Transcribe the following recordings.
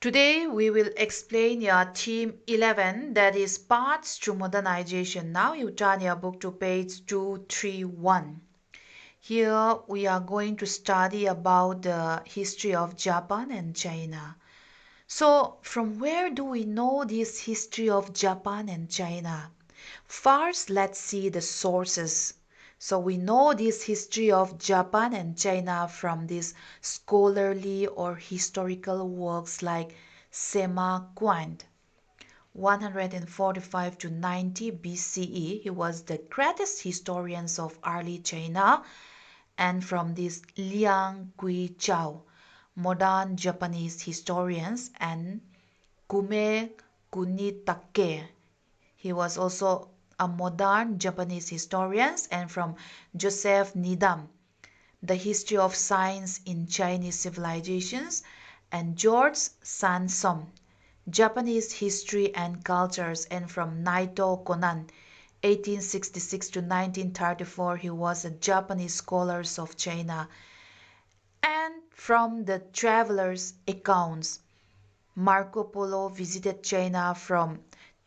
Today we will explain your theme 11, that is paths to modernization. Now you turn your book to page 231. Here we are going to study about the history of Japan and China. So from where do we know this history of Japan and China? First, let's see the sources. So we know this history of Japan and China from these scholarly or historical works like Sema Kuan, 145 to 90 BCE. He was the greatest historian of early China. And from this Liang Qichao, modern Japanese historians, and Kume Kunitake. He was also a modern Japanese historian, and from Joseph Needham, The History of Science in Chinese Civilizations, and George Sansom, Japanese History and Cultures, and from Naito Konan, 1866 to 1934. He was a Japanese scholar of China. And from the travelers' accounts, Marco Polo visited China from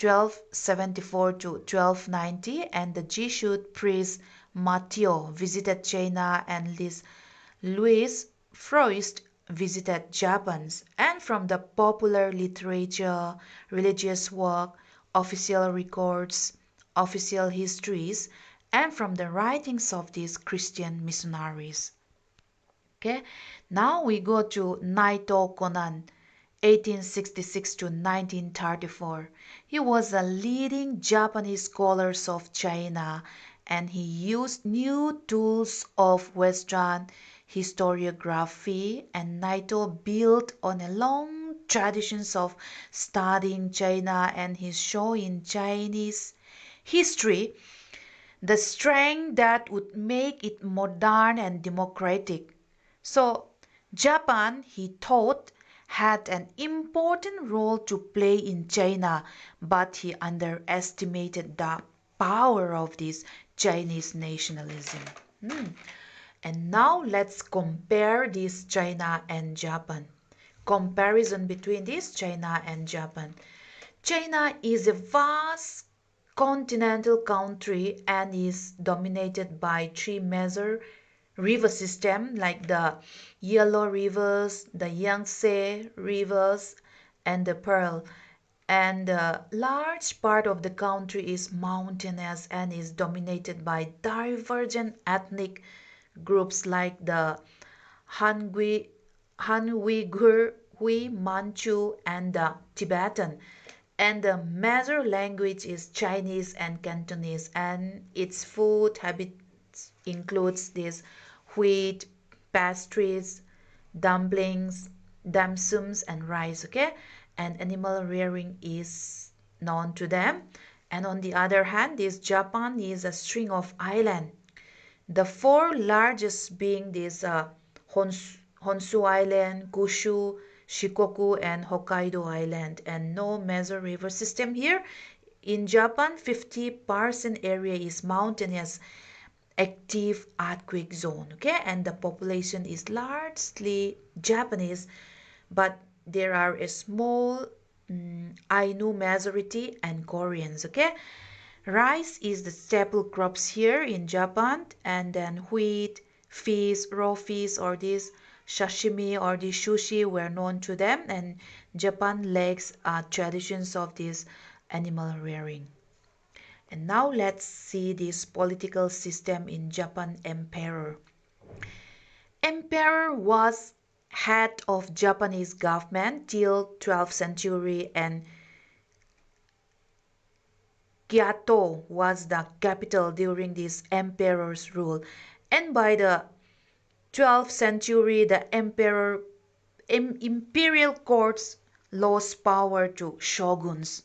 1274 to 1290, and the Jesuit priest Matteo visited China, and Louis Froist visited Japan. And from the popular literature, religious work, official records, official histories, and from the writings of these Christian missionaries. Okay, now we go to Naito Konan, 1866 to 1934. He was a leading Japanese scholar of China, and he used new tools of Western historiography, and Naito built on a long tradition of studying China, and his show in Chinese history the strength that would make it modern and democratic. So, Japan, he thought, had an important role to play in China, but he underestimated the power of this Chinese nationalism. And now let's compare this China and Japan. Comparison between this China and Japan. China is a vast continental country and is dominated by three major river systems like the Yellow Rivers, the Yangtze Rivers, and the Pearl. And a large part of the country is mountainous and is dominated by divergent ethnic groups like the Han Uyghur, Hui, Manchu, and the Tibetan. And the major language is Chinese and Cantonese, and its food habits includes this wheat, pastries, dumplings, dim sums, and rice. Okay, and animal rearing is known to them. And on the other hand, this Japan is a string of islands, the four largest being this Honshu Island, Kyushu, Shikoku, and Hokkaido Island, and no major river system here. In Japan, 50% area is mountainous, active earthquake zone, okay, and the population is largely Japanese, but there are a small Ainu majority and Koreans, okay. Rice is the staple crops here in Japan, and then wheat, fish, raw fish, or this sashimi or the sushi were known to them, and Japan lacks traditions of this animal rearing. And now let's see this political system in Japan. Emperor was head of Japanese government till 12th century, and Kyoto was the capital during this emperor's rule. And by the 12th century, the imperial courts lost power to shoguns.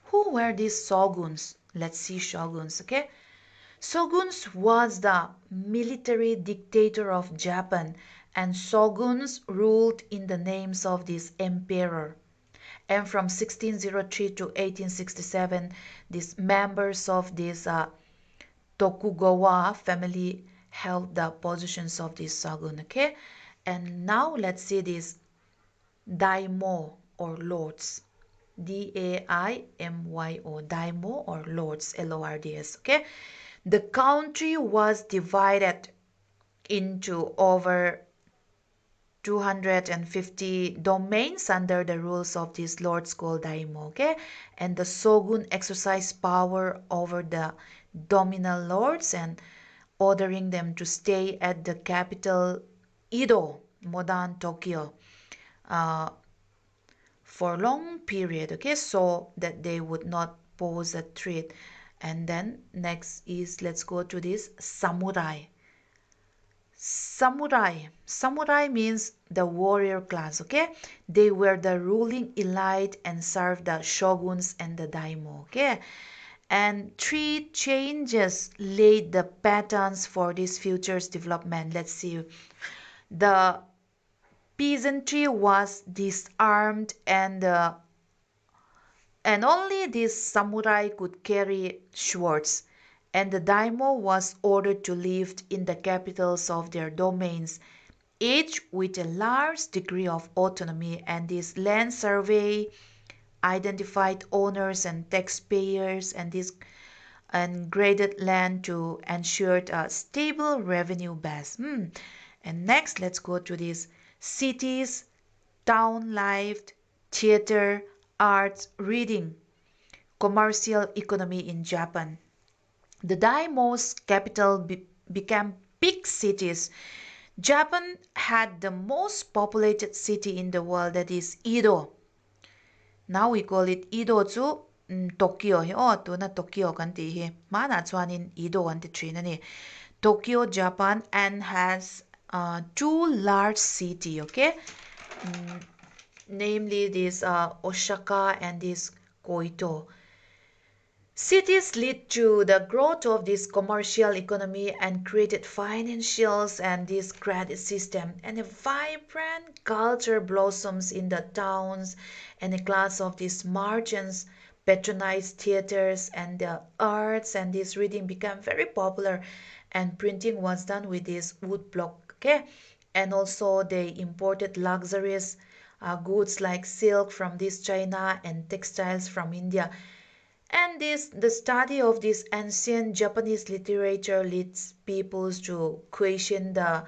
Who were these shoguns? Let's see shoguns, okay? Shoguns was the military dictator of Japan, and shoguns ruled in the names of this emperor. And from 1603 to 1867, these members of this Tokugawa family held the positions of this shogun. Okay, and now let's see this daimyo or lords. Daimyo, daimyo or lords, Lords. Okay, the country was divided into over 250 domains under the rules of these lords called daimyo. Okay, and the shogun exercised power over the dominant lords and ordering them to stay at the capital Edo, modern Tokyo, uh, for a long period, okay, so that they would not pose a threat. And then next is, let's go to this samurai. Samurai means the warrior class, okay. They were the ruling elite and served the shoguns and the daimyo, okay. And three changes laid the patterns for this future's development. Let's see. The peasantry was disarmed, and only this samurai could carry swords, and the daimyo was ordered to live in the capitals of their domains, each with a large degree of autonomy, and this land survey identified owners and taxpayers and this and graded land to ensure a stable revenue base. And next, let's go to these cities, town life, theater, arts, reading, commercial economy in Japan. The daimyo's capital became big cities. Japan had the most populated city in the world, that is Edo. Now we call it Edo to Tokyo. Oh, to na Tokyo kan ti he. Mana chuanin Edo an ti three ni. Tokyo, Japan, and has two large city. Okay, namely this Osaka and this Kyoto. Cities lead to the growth of this commercial economy and created financials and this credit system, and a vibrant culture blossoms in the towns, and a class of these merchants patronized theaters and the arts, and this reading became very popular, and printing was done with this wood block. Okay, and also they imported luxurious goods like silk from this China and textiles from India. And the study of this ancient Japanese literature leads peoples to question the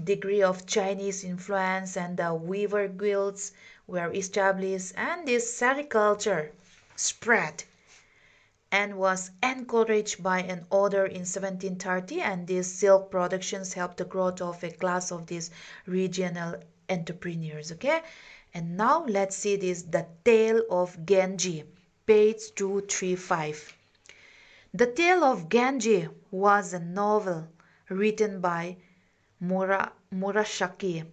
degree of Chinese influence, and the weaver guilds were established, and this sericulture spread and was encouraged by an order in 1730, and these silk productions helped the growth of a class of these regional entrepreneurs. Okay, and now let's see this, the tale of Genji, page 235. The Tale of Genji was a novel written by Murashaki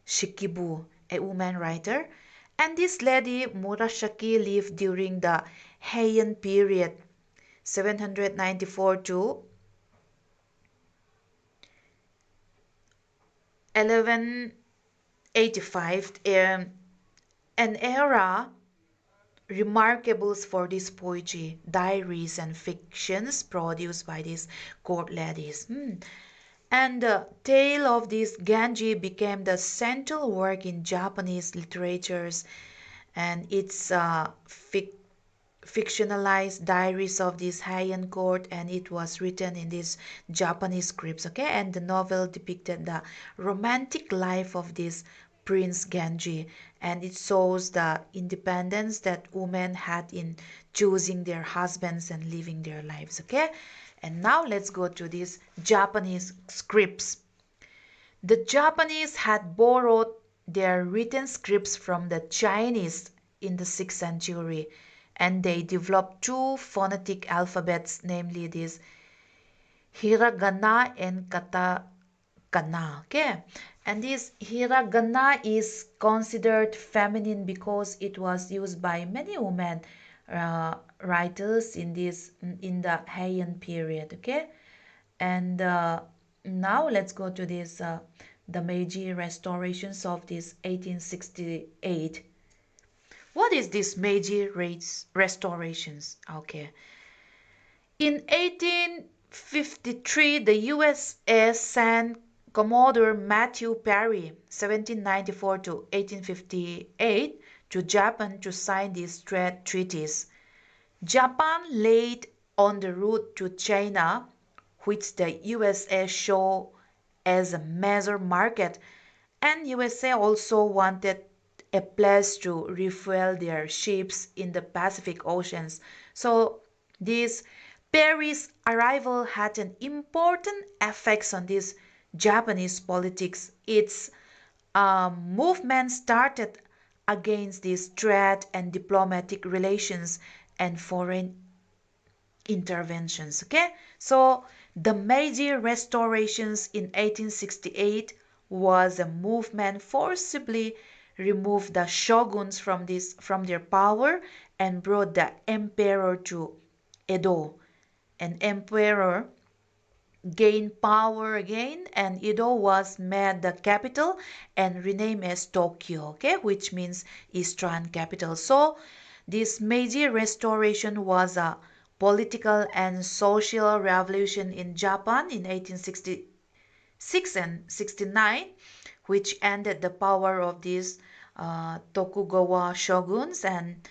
Shikibu, a woman writer, and this lady Murashaki lived during the Heian period, 794 to 1185, an era remarkable for this poetry, diaries, and fictions produced by these court ladies. And the tale of this Genji became the central work in Japanese literatures, and its fictionalized diaries of this Heian court, and it was written in these Japanese scripts. Okay, and the novel depicted the romantic life of this Prince Genji, and it shows the independence that women had in choosing their husbands and living their lives. Okay, and now let's go to these Japanese scripts. The Japanese had borrowed their written scripts from the Chinese in the 6th century, and they developed two phonetic alphabets, namely this hiragana and katakana. Okay, and this hiragana is considered feminine because it was used by many women writers in the Heian period. Okay, and now let's go to this the Meiji restorations of this 1868. What is this Meiji restorations? Okay. In 1853, the USA sent Commodore Matthew Perry, 1794 to 1858, to Japan to sign these trade treaties. Japan laid on the route to China, which the USA saw as a major market, and USA also wanted a place to refuel their ships in the Pacific Oceans. So this Paris arrival had an important effect on this Japanese politics. Its movement started against these trade and diplomatic relations and foreign interventions. Okay, so the Meiji restorations in 1868 was a movement forcibly removed the shoguns from their power and brought the emperor to Edo. An emperor gained power again, and Edo was made the capital and renamed as Tokyo, okay, which means eastern capital. So this Meiji restoration was a political and social revolution in Japan in 1866 and 69, which ended the power of these Tokugawa shoguns and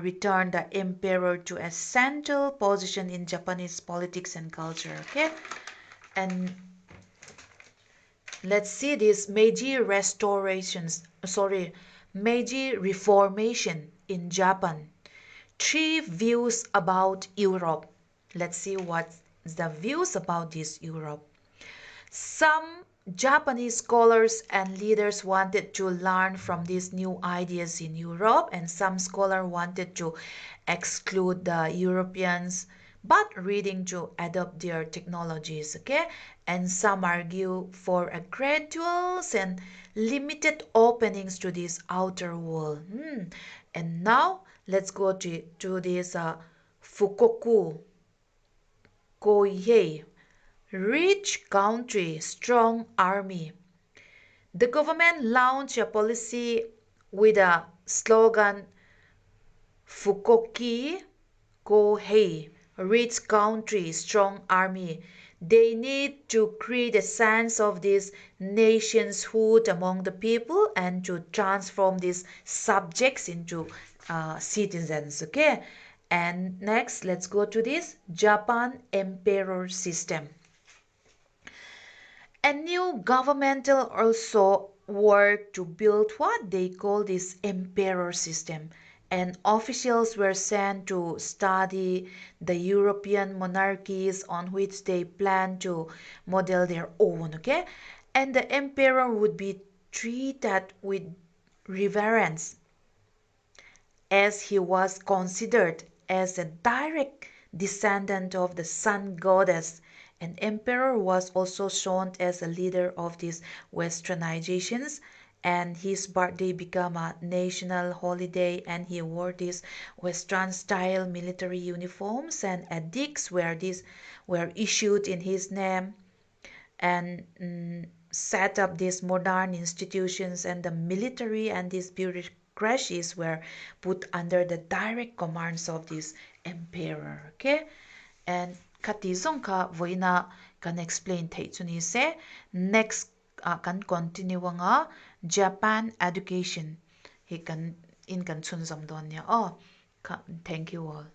returned the emperor to a central position in Japanese politics and culture. Okay, and let's see this Meiji Reformation in Japan. Three views about Europe. Let's see what's the views about this Europe. Some Japanese scholars and leaders wanted to learn from these new ideas in Europe, and some scholars wanted to exclude the Europeans but reading to adopt their technologies. Okay, and some argue for a gradual and limited openings to this outer world. And now let's go to this Fukoku Koihei, rich country, strong army. The government launched a policy with a slogan Fukoki Kohei, rich country, strong army. They need to create a sense of this nationhood among the people and to transform these subjects into citizens. Okay, and next let's go to this Japan emperor system. A new governmental also worked to build what they call this emperor system, and officials were sent to study the European monarchies on which they planned to model their own. Okay, and the emperor would be treated with reverence as he was considered as a direct descendant of the sun goddess. An emperor was also shown as a leader of these westernizations, and his birthday became a national holiday, and he wore these western style military uniforms, and edicts were issued in his name, and set up these modern institutions, and the military and these bureaucracies were put under the direct commands of this emperor. Okay, and katizong ka voina can explain theichuni se next can continue nga Japan education he can in kan chun zamdon ya. Oh, thank you all.